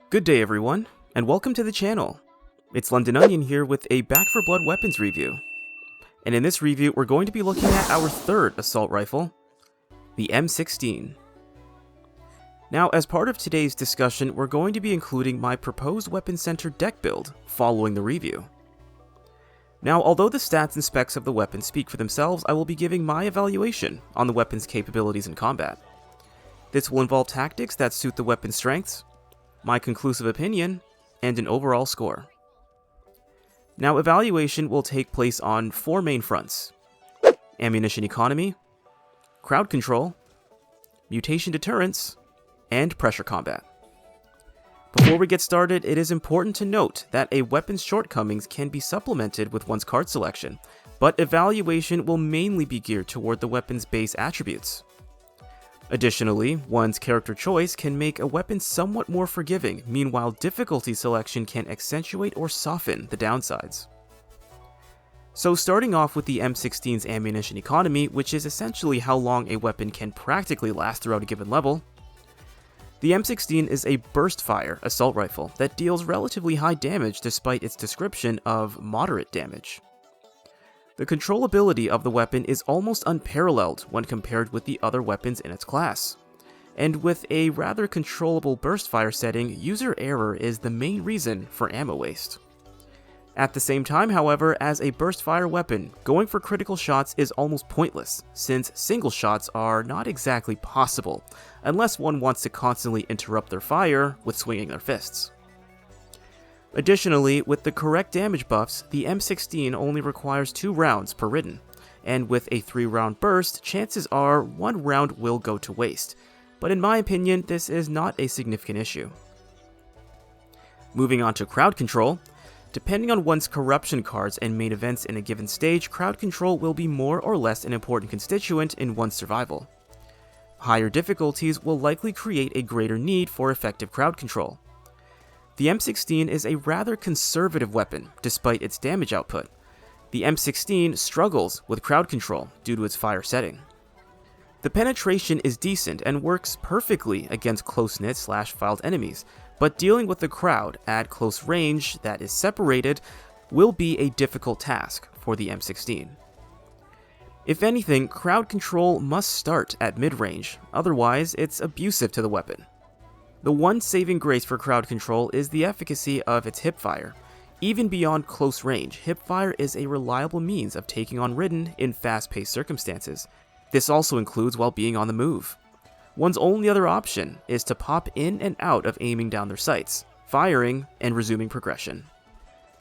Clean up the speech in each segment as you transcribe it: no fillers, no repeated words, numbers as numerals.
Good day everyone, and welcome to the channel. It's Londononion here with a Back 4 Blood weapons review. And in this review, we're going to be looking at our third assault rifle, the M16. Now, as part of today's discussion, we're going to be including my proposed weapon center deck build following the review. Now, although the stats and specs of the weapon speak for themselves, I will be giving my evaluation on the weapon's capabilities in combat. This will involve tactics that suit the weapon's strengths, my conclusive opinion, and an overall score. Now, evaluation will take place on 4 main fronts: ammunition economy, crowd control, mutation deterrence, and pressure combat. Before we get started, it is important to note that a weapon's shortcomings can be supplemented with one's card selection, but evaluation will mainly be geared toward the weapon's base attributes. Additionally, one's character choice can make a weapon somewhat more forgiving, meanwhile difficulty selection can accentuate or soften the downsides. So starting off with the M16's ammunition economy, which is essentially how long a weapon can practically last throughout a given level, the M16 is a burst-fire assault rifle that deals relatively high damage despite its description of moderate damage. The controllability of the weapon is almost unparalleled when compared with the other weapons in its class. And with a rather controllable burst fire setting, user error is the main reason for ammo waste. At the same time, however, as a burst fire weapon, going for critical shots is almost pointless, since single shots are not exactly possible, unless one wants to constantly interrupt their fire with swinging their fists. Additionally, with the correct damage buffs, the M16 only requires 2 rounds per ridden, and with a 3-round burst, chances are 1 round will go to waste, but in my opinion, this is not a significant issue. Moving on to crowd control, depending on one's corruption cards and main events in a given stage, crowd control will be more or less an important constituent in one's survival. Higher difficulties will likely create a greater need for effective crowd control. The M16 is a rather conservative weapon, despite its damage output. The M16 struggles with crowd control due to its fire setting. The penetration is decent and works perfectly against close-knit / filed enemies, but dealing with the crowd at close range that is separated will be a difficult task for the M16. If anything, crowd control must start at mid-range, otherwise it's abusive to the weapon. The one saving grace for crowd control is the efficacy of its hipfire. Even beyond close range, hipfire is a reliable means of taking on ridden in fast-paced circumstances. This also includes while being on the move. One's only other option is to pop in and out of aiming down their sights, firing, and resuming progression.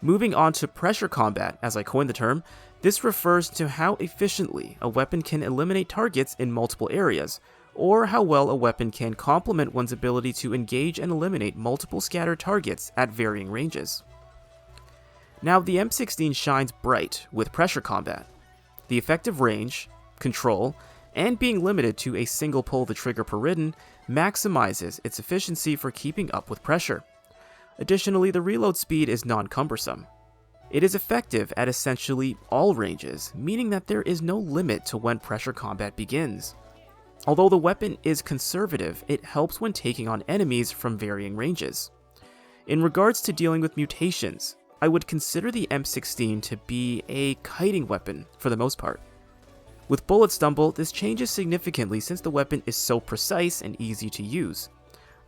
Moving on to pressure combat, as I coined the term, this refers to how efficiently a weapon can eliminate targets in multiple areas, or how well a weapon can complement one's ability to engage and eliminate multiple scattered targets at varying ranges. Now, the M16 shines bright with pressure combat. The effective range, control, and being limited to a single pull of the trigger per ridden maximizes its efficiency for keeping up with pressure. Additionally, the reload speed is non-cumbersome. It is effective at essentially all ranges, meaning that there is no limit to when pressure combat begins. Although the weapon is conservative, it helps when taking on enemies from varying ranges. In regards to dealing with mutations, I would consider the M16 to be a kiting weapon for the most part. With bullet stumble, this changes significantly since the weapon is so precise and easy to use.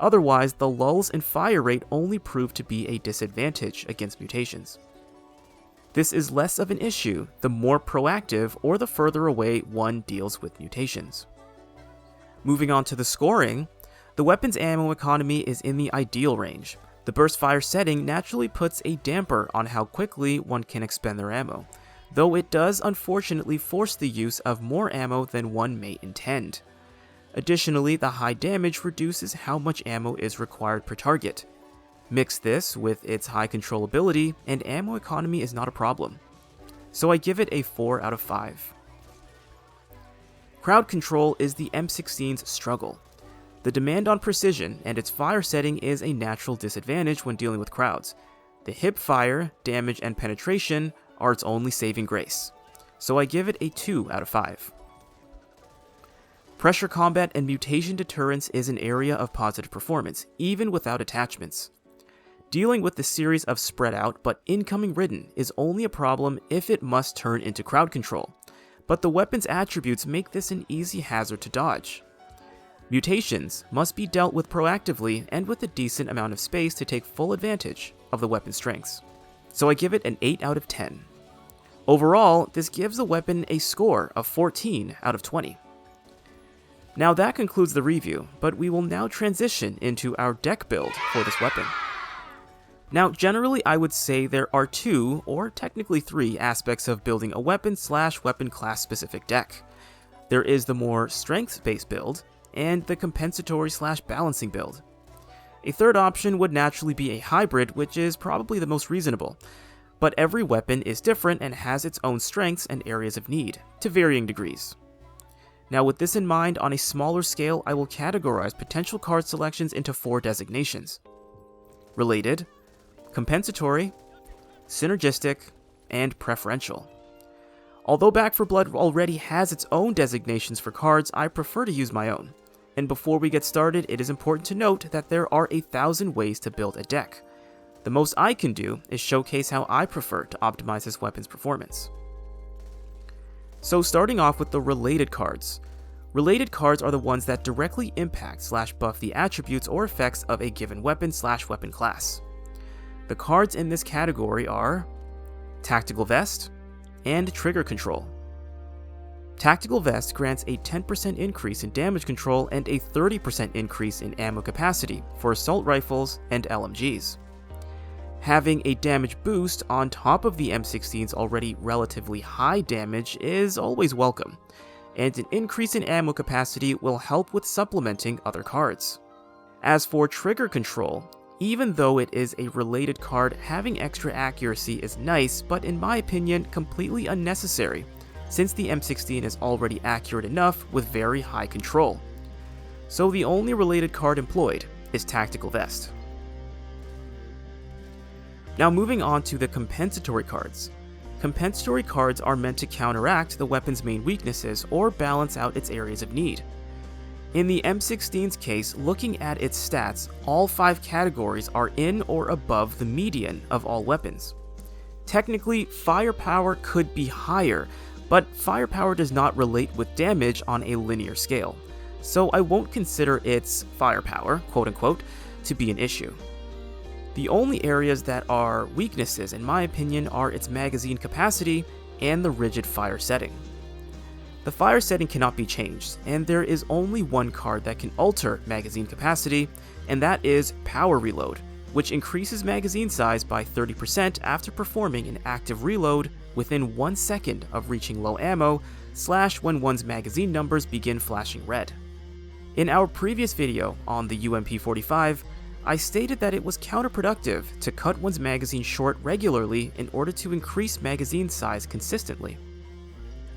Otherwise, the lulls in fire rate only prove to be a disadvantage against mutations. This is less of an issue the more proactive or the further away one deals with mutations. Moving on to the scoring, the weapon's ammo economy is in the ideal range. The burst fire setting naturally puts a damper on how quickly one can expend their ammo, though it does unfortunately force the use of more ammo than one may intend. Additionally, the high damage reduces how much ammo is required per target. Mix this with its high controllability, and ammo economy is not a problem. So I give it a 4 out of 5. Crowd control is the M16's struggle. The demand on precision and its fire setting is a natural disadvantage when dealing with crowds. The hip fire, damage, and penetration are its only saving grace. So I give it a 2 out of 5. Pressure combat and mutation deterrence is an area of positive performance, even without attachments. Dealing with the series of spread out but incoming ridden is only a problem if it must turn into crowd control, but the weapon's attributes make this an easy hazard to dodge. Mutations must be dealt with proactively and with a decent amount of space to take full advantage of the weapon's strengths. So I give it an 8 out of 10. Overall, this gives the weapon a score of 14 out of 20. Now that concludes the review, but we will now transition into our deck build for this weapon. Now generally I would say there are 2, or technically 3, aspects of building a weapon/weapon class specific deck. There is the more strength-based build, and the compensatory/balancing build. A third option would naturally be a hybrid, which is probably the most reasonable, but every weapon is different and has its own strengths and areas of need, to varying degrees. Now with this in mind, on a smaller scale, I will categorize potential card selections into 4 designations: related, compensatory, synergistic, and preferential. Although Back 4 Blood already has its own designations for cards, I prefer to use my own. And before we get started, it is important to note that there are 1,000 ways to build a deck. The most I can do is showcase how I prefer to optimize this weapon's performance. So starting off with the related cards. Related cards are the ones that directly impact/buff the attributes or effects of a given weapon/weapon class. The cards in this category are Tactical Vest and Trigger Control. Tactical Vest grants a 10% increase in damage control and a 30% increase in ammo capacity for assault rifles and LMGs. Having a damage boost on top of the M16's already relatively high damage is always welcome, and an increase in ammo capacity will help with supplementing other cards. As for Trigger Control, even though it is a related card, having extra accuracy is nice, but in my opinion, completely unnecessary, since the M16 is already accurate enough with very high control. So the only related card employed is Tactical Vest. Now moving on to the compensatory cards. Compensatory cards are meant to counteract the weapon's main weaknesses or balance out its areas of need. In the M16's case, looking at its stats, all 5 categories are in or above the median of all weapons. Technically, firepower could be higher, but firepower does not relate with damage on a linear scale, so I won't consider its firepower, quote-unquote, to be an issue. The only areas that are weaknesses, in my opinion, are its magazine capacity and the rigid fire setting. The fire setting cannot be changed, and there is only one card that can alter magazine capacity, and that is Power Reload, which increases magazine size by 30% after performing an active reload within 1 second of reaching low ammo, / when one's magazine numbers begin flashing red. In our previous video on the UMP45, I stated that it was counterproductive to cut one's magazine short regularly in order to increase magazine size consistently.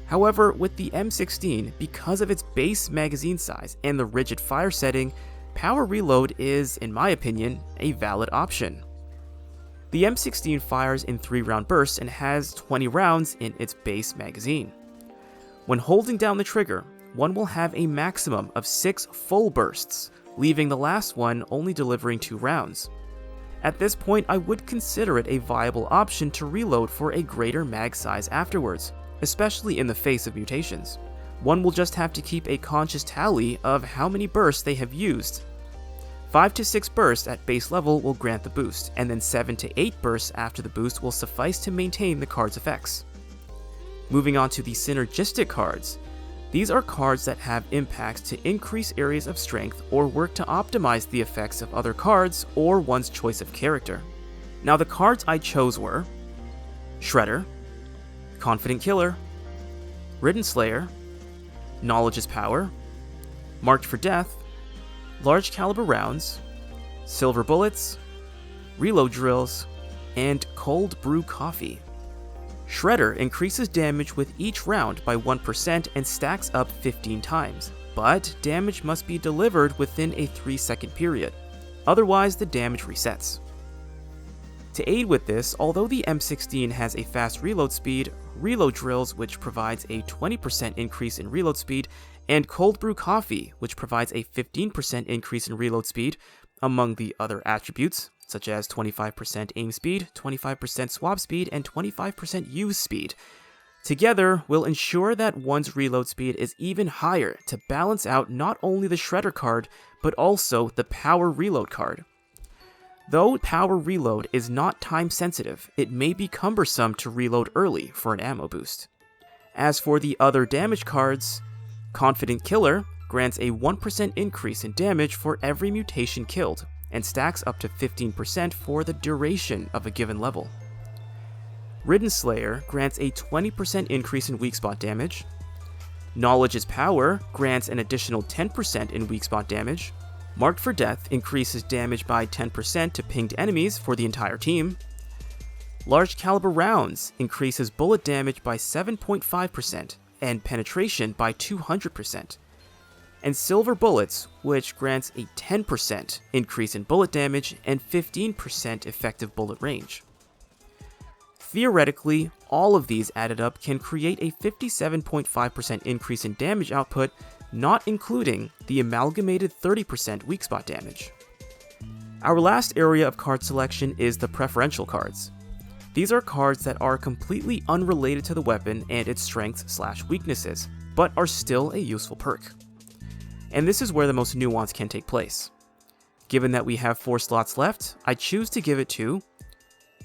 However, with the M16, because of its base magazine size and the rigid fire setting, Power Reload is, in my opinion, a valid option. The M16 fires in 3-round bursts and has 20 rounds in its base magazine. When holding down the trigger, one will have a maximum of 6 full bursts, leaving the last one only delivering 2 rounds. At this point, I would consider it a viable option to reload for a greater mag size afterwards, especially in the face of mutations. One will just have to keep a conscious tally of how many bursts they have used. 5 to 6 bursts at base level will grant the boost, and then 7 to 8 bursts after the boost will suffice to maintain the card's effects. Moving on to the synergistic cards. These are cards that have impacts to increase areas of strength or work to optimize the effects of other cards or one's choice of character. Now the cards I chose were Shredder, Confident Killer, Ridden Slayer, Knowledge is Power, Marked for Death, Large Caliber Rounds, Silver Bullets, Reload Drills, and Cold Brew Coffee. Shredder increases damage with each round by 1% and stacks up 15 times, but damage must be delivered within a 3-second period, otherwise the damage resets. To aid with this, although the M16 has a fast reload speed, Reload Drills, which provides a 20% increase in reload speed, and Cold Brew Coffee, which provides a 15% increase in reload speed, among the other attributes, such as 25% aim speed, 25% swap speed, and 25% use speed. Together will ensure that one's reload speed is even higher to balance out not only the Shredder card, but also the Power Reload card. Though Power Reload is not time sensitive, it may be cumbersome to reload early for an ammo boost. As for the other damage cards, Confident Killer grants a 1% increase in damage for every mutation killed, and stacks up to 15% for the duration of a given level. Ridden Slayer grants a 20% increase in weak spot damage. Knowledge is Power grants an additional 10% in weak spot damage. Marked for Death increases damage by 10% to pinged enemies for the entire team. Large Caliber Rounds increases bullet damage by 7.5% and penetration by 200%. And Silver Bullets, which grants a 10% increase in bullet damage and 15% effective bullet range. Theoretically, all of these added up can create a 57.5% increase in damage output, not including the amalgamated 30% weak spot damage. Our last area of card selection is the Preferential Cards. These are cards that are completely unrelated to the weapon and its strengths/weaknesses, but are still a useful perk. And this is where the most nuance can take place. Given that we have 4 slots left, I choose to give it to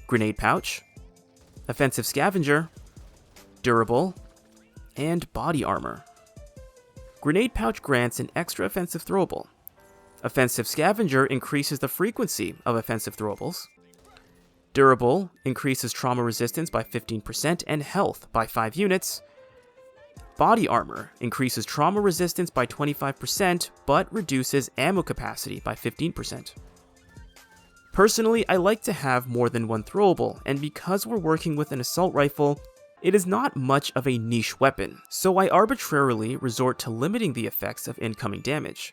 Grenade Pouch, Offensive Scavenger, Durable, and Body Armor. Grenade Pouch grants an extra offensive throwable. Offensive Scavenger increases the frequency of offensive throwables. Durable increases trauma resistance by 15% and health by 5 units. Body Armor increases trauma resistance by 25%, but reduces ammo capacity by 15%. Personally, I like to have more than one throwable, and because we're working with an assault rifle, it is not much of a niche weapon, so I arbitrarily resort to limiting the effects of incoming damage.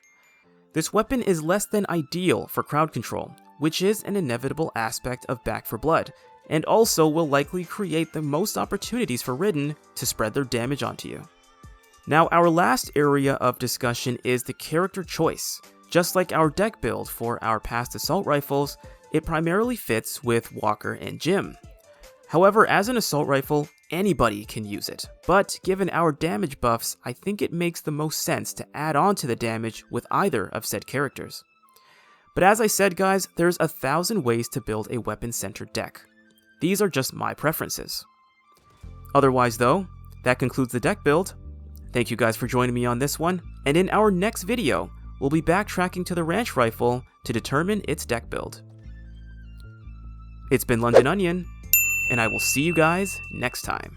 This weapon is less than ideal for crowd control, which is an inevitable aspect of Back 4 Blood, and also will likely create the most opportunities for Ridden to spread their damage onto you. Now, our last area of discussion is the character choice. Just like our deck build for our past assault rifles, it primarily fits with Walker and Jim. However, as an assault rifle, anybody can use it, but given our damage buffs, I think it makes the most sense to add on to the damage with either of said characters. But as I said guys, there's 1,000 ways to build a weapon-centered deck. These are just my preferences. Otherwise though, that concludes the deck build. Thank you guys for joining me on this one, and in our next video, we'll be backtracking to the Ranch Rifle to determine its deck build. It's been Londononion, and I will see you guys next time.